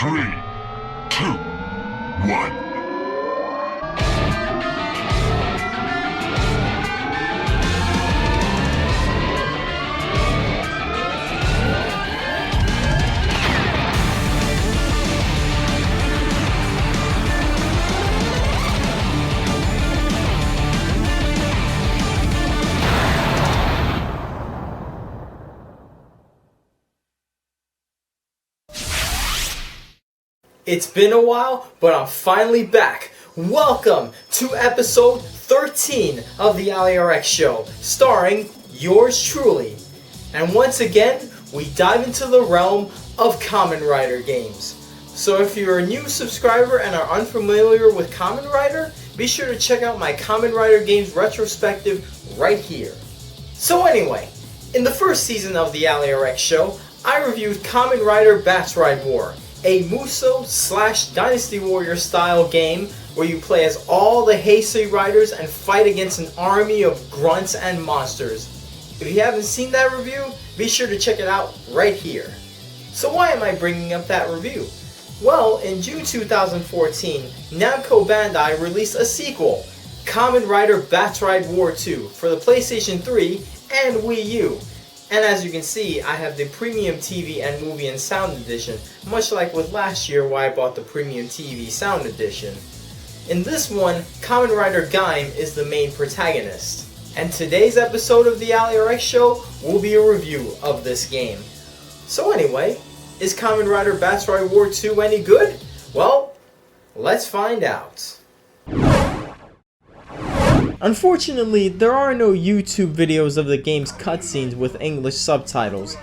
Three, two, one. It's been a while, but I'm finally back. Welcome to episode 13 of the Allie-RX Show, starring yours truly. And once again, we dive into the realm of Kamen Rider games. So if you're a new subscriber and are unfamiliar with Kamen Rider, be sure to check out my Kamen Rider games retrospective right here. So anyway, in the first season of the Allie-RX Show, I reviewed Kamen Rider Battride War, a Muso/Dynasty Warrior style game where you play as all the Heisei riders and fight against an army of grunts and monsters. If you haven't seen that review, be sure to check it out right here. So why am I bringing up that review? Well, in June 2014, Namco Bandai released a sequel, Kamen Rider Battride War II, for the PlayStation 3 and Wii U. And as you can see, I have the Premium TV and Movie and Sound Edition, much like with last year where I bought the Premium TV Sound Edition. In this one, Kamen Rider Gaim is the main protagonist. And today's episode of the Allie-RX Show will be a review of this game. So anyway, is Kamen Rider Battride War II any good? Well, let's find out. Unfortunately, there are no YouTube videos of the game's cutscenes with English subtitles.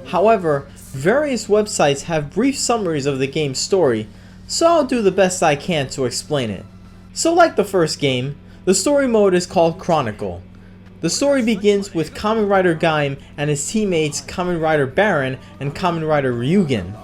However, various websites have brief summaries of the game's story, so I'll do the best I can to explain it. So like the first game, the story mode is called Chronicle. The story begins with Kamen Rider Gaim and his teammates Kamen Rider Baron and Kamen Rider Ryugen.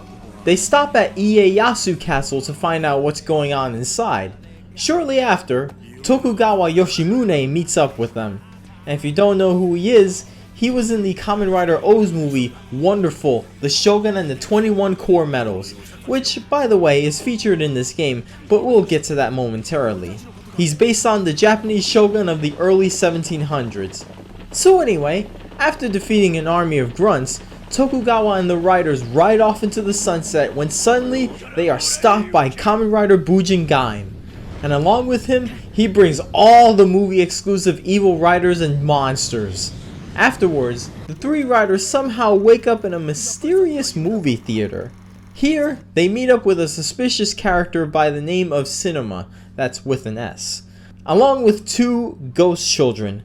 They stop at Ieyasu Castle to find out what's going on inside. Shortly after, Tokugawa Yoshimune meets up with them. And if you don't know who he is, he was in the Kamen Rider O's movie Wonderful, the Shogun and the 21 Core Medals, which, by the way, is featured in this game, but we'll get to that momentarily. He's based on the Japanese shogun of the early 1700s. So anyway, after defeating an army of grunts, Tokugawa and the riders ride off into the sunset when suddenly they are stopped by Kamen Rider Bujin Gaim. And along with him, he brings all the movie exclusive evil riders and monsters. Afterwards, the three riders somehow wake up in a mysterious movie theater. Here, they meet up with a suspicious character by the name of Cinema, that's with an S, along with two ghost children.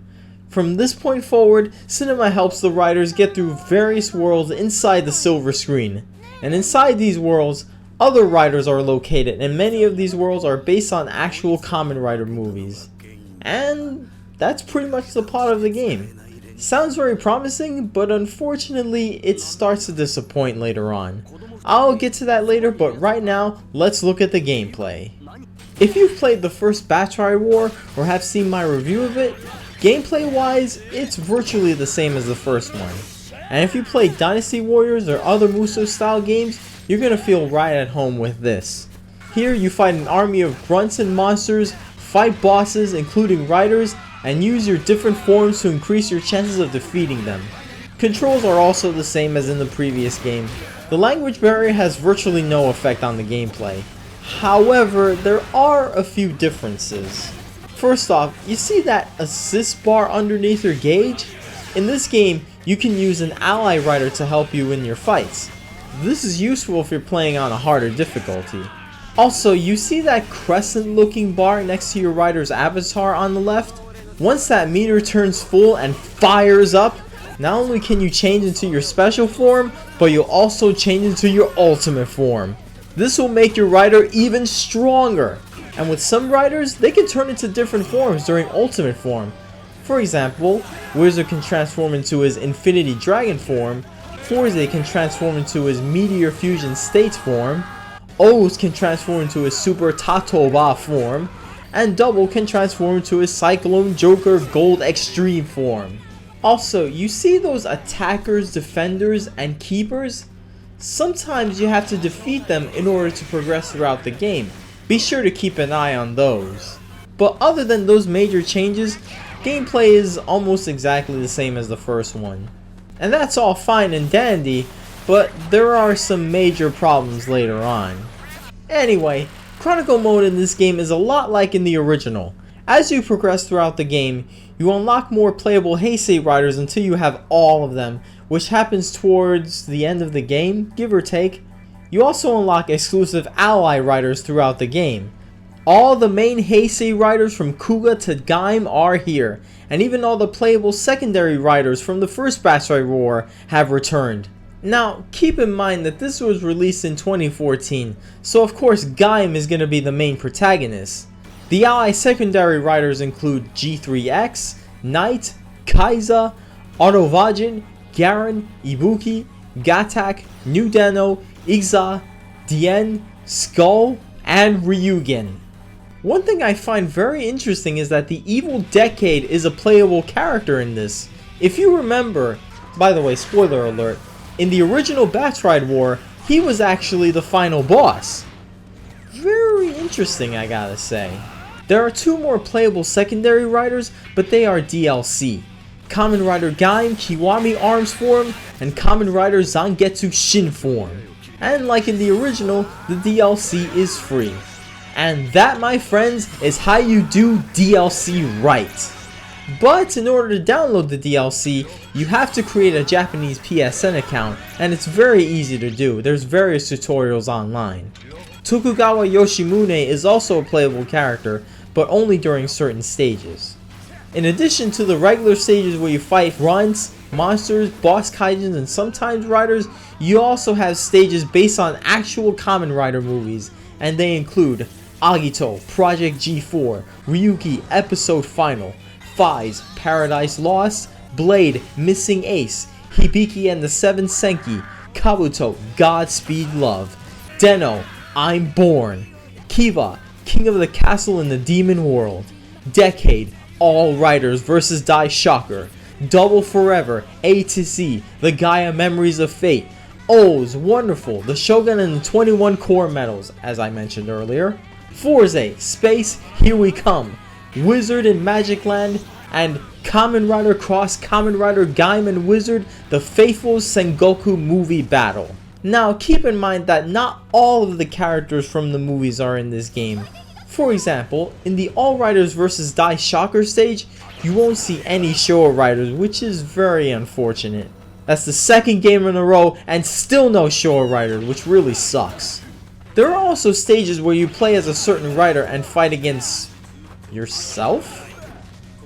From this point forward, Cinema helps the riders get through various worlds inside the silver screen. And inside these worlds, other riders are located, and many of these worlds are based on actual Kamen Rider movies. And that's pretty much the plot of the game. Sounds very promising, but unfortunately it starts to disappoint later on. I'll get to that later, but right now, let's look at the gameplay. If you've played the first Battride War, or have seen my review of it, gameplay wise, it's virtually the same as the first one. And if you play Dynasty Warriors or other Muso style games, you're gonna feel right at home with this. Here you fight an army of grunts and monsters, fight bosses including riders, and use your different forms to increase your chances of defeating them. Controls are also the same as in the previous game. The language barrier has virtually no effect on the gameplay. However, there are a few differences. First off, you see that assist bar underneath your gauge? In this game, you can use an ally rider to help you in your fights. This is useful if you're playing on a harder difficulty. Also, you see that crescent looking bar next to your rider's avatar on the left? Once that meter turns full and fires up, not only can you change into your special form, but you'll also change into your ultimate form. This will make your rider even stronger. And with some riders, they can turn into different forms during ultimate form. For example, Wizard can transform into his Infinity Dragon form, Forze can transform into his Meteor Fusion State form, O's can transform into his Super Tatoba form, and Double can transform into his Cyclone Joker Gold Extreme form. Also, you see those attackers, defenders, and keepers? Sometimes you have to defeat them in order to progress throughout the game. Be sure to keep an eye on those. But other than those major changes, gameplay is almost exactly the same as the first one. And that's all fine and dandy, but there are some major problems later on. Anyway, Chronicle mode in this game is a lot like in the original. As you progress throughout the game, you unlock more playable Heisei riders until you have all of them, which happens towards the end of the game, give or take. You also unlock exclusive ally riders throughout the game. All the main Heisei riders from Kuga to Gaim are here, and even all the playable secondary riders from the first Battride War have returned. Now, keep in mind that this was released in 2014, so of course Gaim is going to be the main protagonist. The ally secondary riders include G3X, Knight, Kaiza, Autovajin, Garen, Ibuki, Gatak, New Deno, Ixa, Dien, Skull, and Ryugen. One thing I find very interesting is that the Evil Decade is a playable character in this. If you remember, by the way, spoiler alert, in the original Battride War, he was actually the final boss. Very interesting, I gotta say. There are two more playable secondary riders, but they are DLC. Kamen Rider Gaim Kiwami Arms form, and Kamen Rider Zangetsu Shin form. And like in the original, the DLC is free. And that, my friends, is how you do DLC right. But in order to download the DLC, you have to create a Japanese PSN account, and it's very easy to do. There's various tutorials online. Tokugawa Yoshimune is also a playable character, but only during certain stages. In addition to the regular stages where you fight grunts, monsters, boss kaijins, and sometimes riders, you also have stages based on actual Kamen Rider movies, and they include Agito, Project G4, Ryuki, Episode Final, Fies, Paradise Lost, Blade, Missing Ace, Hibiki and the Seven Senki, Kabuto, Godspeed Love, Deno, I'm Born, Kiva, King of the Castle in the Demon World, Decade, All Riders vs. Die Shocker, Double Forever, A to Z, The Gaia Memories of Fate, O's, Wonderful, The Shogun and the 21 Core Medals, as I mentioned earlier, Forze, Space, Here We Come, Wizard in Magic Land, and Kamen Rider Cross Kamen Rider Gaim and Wizard, The Faithful Sengoku Movie Battle. Now keep in mind that not all of the characters from the movies are in this game. For example, in the All Riders vs. Die Shocker stage, you won't see any Showa Riders, which is very unfortunate. That's the second game in a row and still no Showa Riders, which really sucks. There are also stages where you play as a certain rider and fight against yourself?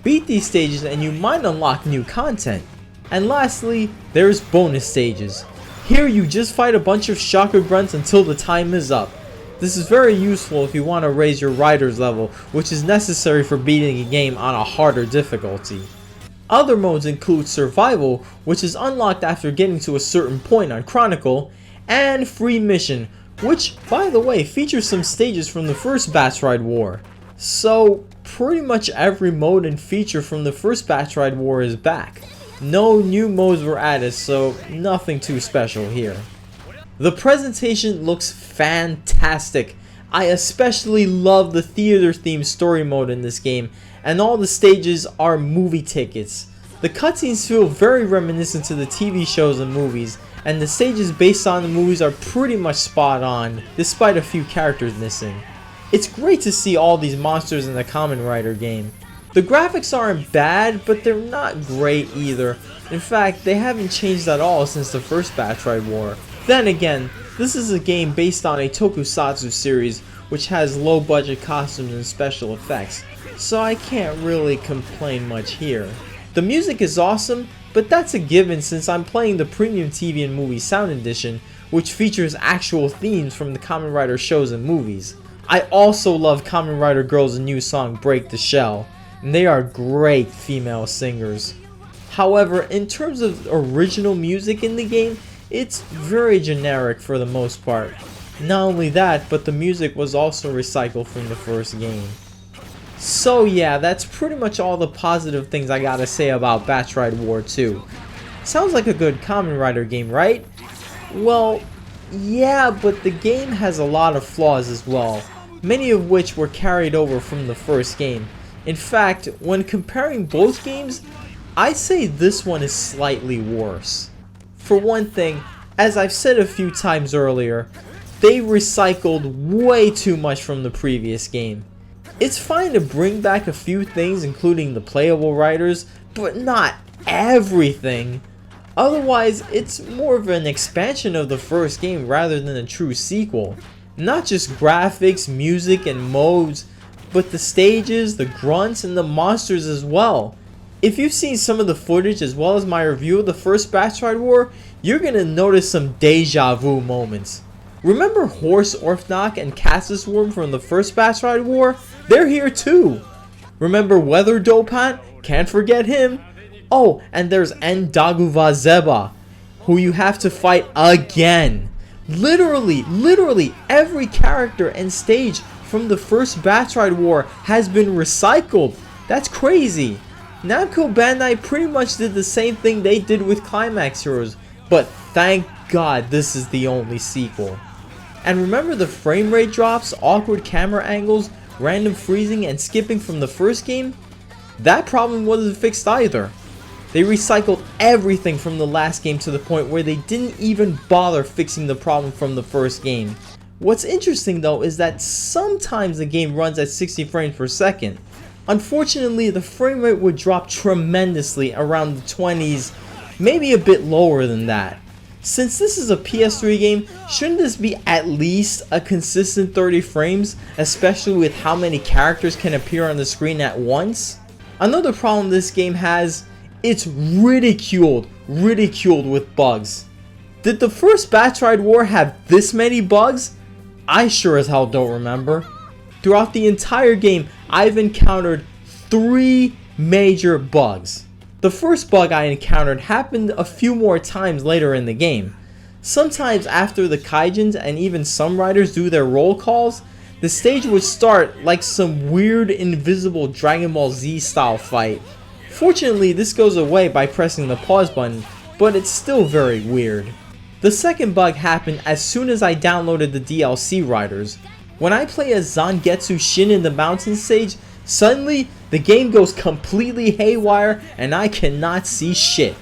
Beat these stages and you might unlock new content. And lastly, there's bonus stages. Here you just fight a bunch of shocker grunts until the time is up. This is very useful if you want to raise your rider's level, which is necessary for beating a game on a harder difficulty. Other modes include Survival, which is unlocked after getting to a certain point on Chronicle, and Free Mission, which, by the way, features some stages from the first Battride War. So, pretty much every mode and feature from the first Battride War is back. No new modes were added, so nothing too special here. The presentation looks fantastic. I especially love the theater-themed story mode in this game, and all the stages are movie tickets. The cutscenes feel very reminiscent to the TV shows and movies, and the stages based on the movies are pretty much spot on, despite a few characters missing. It's great to see all these monsters in the Kamen Rider game. The graphics aren't bad, but they're not great either. In fact, they haven't changed at all since the first Battride War. Then again, this is a game based on a tokusatsu series which has low budget costumes and special effects, so I can't really complain much here. The music is awesome, but that's a given since I'm playing the Premium TV and Movie Sound Edition, which features actual themes from the Kamen Rider shows and movies. I also love Kamen Rider Girls' new song Break the Shell, and they are great female singers. However, in terms of original music in the game, it's very generic for the most part. Not only that, but the music was also recycled from the first game. So yeah, that's pretty much all the positive things I gotta say about Battride War II. Sounds like a good Kamen Rider game, right? Well, Yeah, but the game has a lot of flaws as well, many of which were carried over from the first game. In fact, when comparing both games, I'd say this one is slightly worse. For one thing, as I've said a few times earlier, they recycled way too much from the previous game. It's fine to bring back a few things, including the playable riders, but not everything. Otherwise, it's more of an expansion of the first game rather than a true sequel. Not just graphics, music, and modes, but the stages, the grunts, and the monsters as well. If you've seen some of the footage as well as my review of the first Battride War, you're gonna notice some deja vu moments. Remember Horse Orphnach and Cassis Worm from the first Battride War? They're here too! Remember Weather Dopant? Can't forget him! Oh, and there's N-Daguva-Zeba, who you have to fight again. Literally every character and stage from the first Battride War has been recycled. That's crazy. Namco Bandai pretty much did the same thing they did with Climax Heroes, but thank God this is the only sequel. And remember the frame rate drops, awkward camera angles, random freezing, and skipping from the first game? That problem wasn't fixed either. They recycled everything from the last game to the point where they didn't even bother fixing the problem from the first game. What's interesting though is that sometimes the game runs at 60 frames per second. Unfortunately, the frame rate would drop tremendously around the 20s, maybe a bit lower than that. Since this is a PS3 game, shouldn't this be at least a consistent 30 frames, especially with how many characters can appear on the screen at once? Another problem this game has, it's ridiculed with bugs. Did the first Battride War have this many bugs? I sure as hell don't remember. Throughout the entire game, I've encountered 3 major bugs. The first bug I encountered happened a few more times later in the game. Sometimes after the Kaijins and even some riders do their roll calls, the stage would start like some weird invisible Dragon Ball Z style fight. Fortunately, this goes away by pressing the pause button, but it's still very weird. The second bug happened as soon as I downloaded the DLC riders. When I play as Zangetsu Shin in the mountain stage, suddenly the game goes completely haywire and I cannot see shit.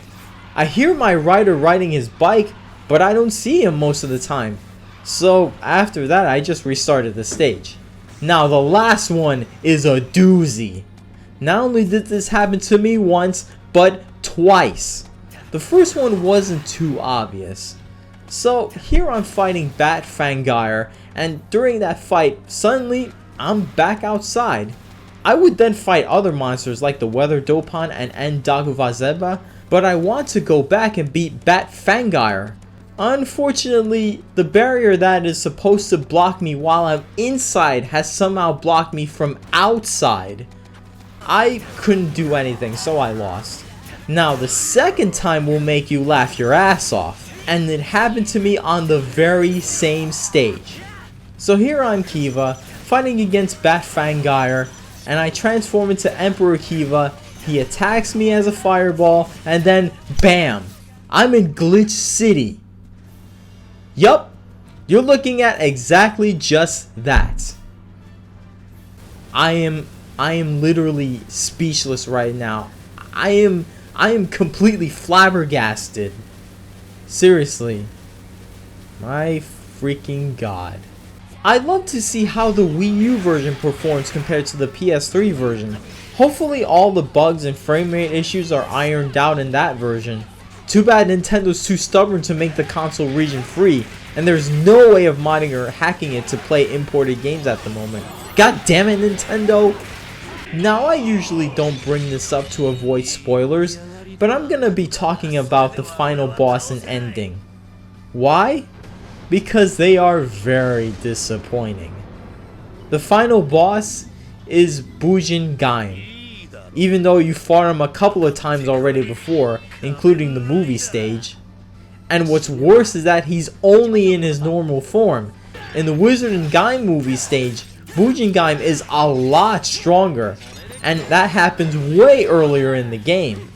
I hear my rider riding his bike, but I don't see him most of the time. So after that I just restarted the stage. Now the last one is a doozy. Not only did this happen to me once, but twice. The first one wasn't too obvious. So here I'm fighting Bat Fangire, and during that fight, suddenly I'm back outside. I would then fight other monsters like the Weather Dopant and N-Daguva-Zeba, but I want to go back and beat Bat Fangire. Unfortunately, the barrier that is supposed to block me while I'm inside has somehow blocked me from outside. I couldn't do anything, so I lost. Now the second time will make you laugh your ass off, and it happened to me on the very same stage. So here I'm Kiva, fighting against Bat Fangire, and I transform into Emperor Kiva. He attacks me as a fireball, and then BAM! I'm in Glitch City. Yup, you're looking at exactly just that. I am literally speechless right now. I am completely flabbergasted. Seriously. My freaking god. I'd love to see how the Wii U version performs compared to the PS3 version. Hopefully all the bugs and frame rate issues are ironed out in that version. Too bad Nintendo's too stubborn to make the console region free, and there's no way of modding or hacking it to play imported games at the moment. God damn it, Nintendo! Now I usually don't bring this up to avoid spoilers, but I'm gonna be talking about the final boss and ending. Why? Because they are very disappointing. The final boss is Bujin Gaim. Even though you fought him a couple of times already before, including the movie stage. And what's worse is that he's only in his normal form. In the Wizard and Gaim movie stage, Bujin Gaim is a lot stronger, and that happens way earlier in the game.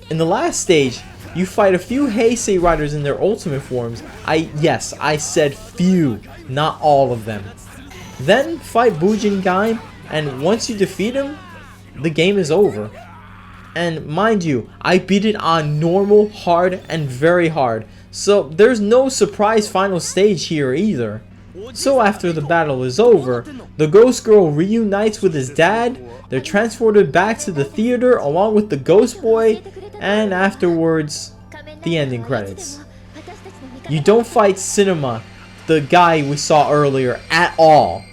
In the last stage, You fight a few Heisei riders in their ultimate forms. Yes, I said few, not all of them. Then fight Bujin Gaim, and once you defeat him, the game is over. And mind you, I beat it on normal, hard, and very hard, so there's no surprise final stage here either. So after the battle is over, the Ghost Girl reunites with his dad, they're transported back to the theater along with the Ghost Boy, and afterwards, the ending credits. You don't fight Cinema, the guy we saw earlier, at all,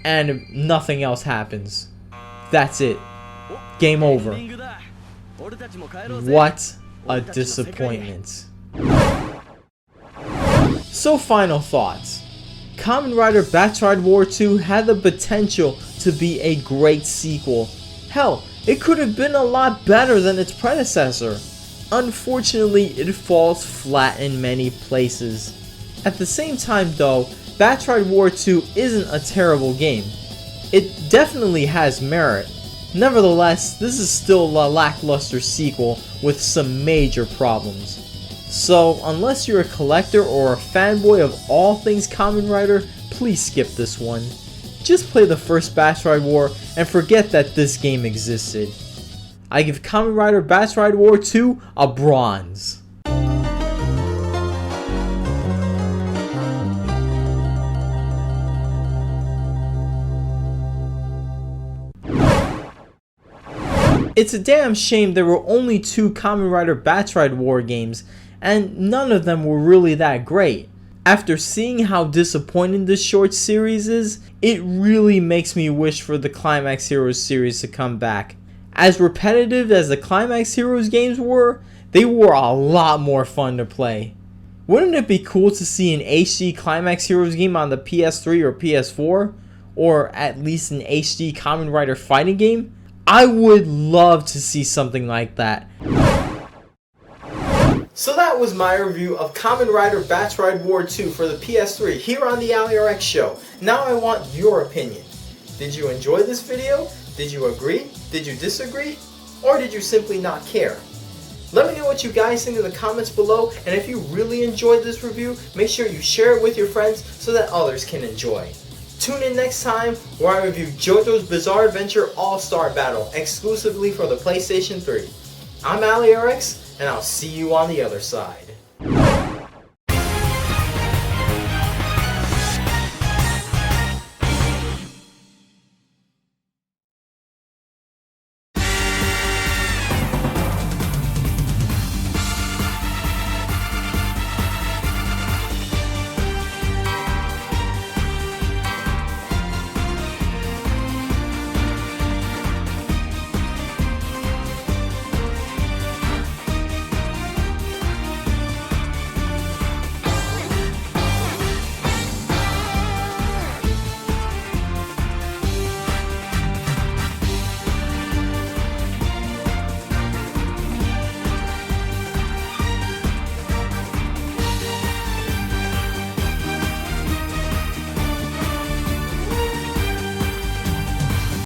and nothing else happens. That's it. Game over. What a disappointment. So final thoughts. Kamen Rider Battride War II had the potential to be a great sequel. Hell, it could have been a lot better than its predecessor. Unfortunately, it falls flat in many places. At the same time though, Battride War II isn't a terrible game. It definitely has merit. Nevertheless, this is still a lackluster sequel with some major problems. So, unless you're a collector or a fanboy of all things Kamen Rider, please skip this one. Just play the first Battride War and forget that this game existed. I give Kamen Rider Battride War II a bronze. It's a damn shame there were only 2 Kamen Rider Battride War games, and none of them were really that great. After seeing how disappointing this short series is, it really makes me wish for the Climax Heroes series to come back. As repetitive as the Climax Heroes games were, they were a lot more fun to play. Wouldn't it be cool to see an HD Climax Heroes game on the PS3 or PS4? Or at least an HD Kamen Rider fighting game? I would love to see something like that. So that was my review of Kamen Rider Battride War II for the PS3 here on the Allie-RX Show. Now I want your opinion. Did you enjoy this video? Did you agree? Did you disagree? Or did you simply not care? Let me know what you guys think in the comments below, and if you really enjoyed this review, make sure you share it with your friends so that others can enjoy. Tune in next time where I review JoJo's Bizarre Adventure All-Star Battle exclusively for the PlayStation 3. I'm Allie-RX, and I'll see you on the other side.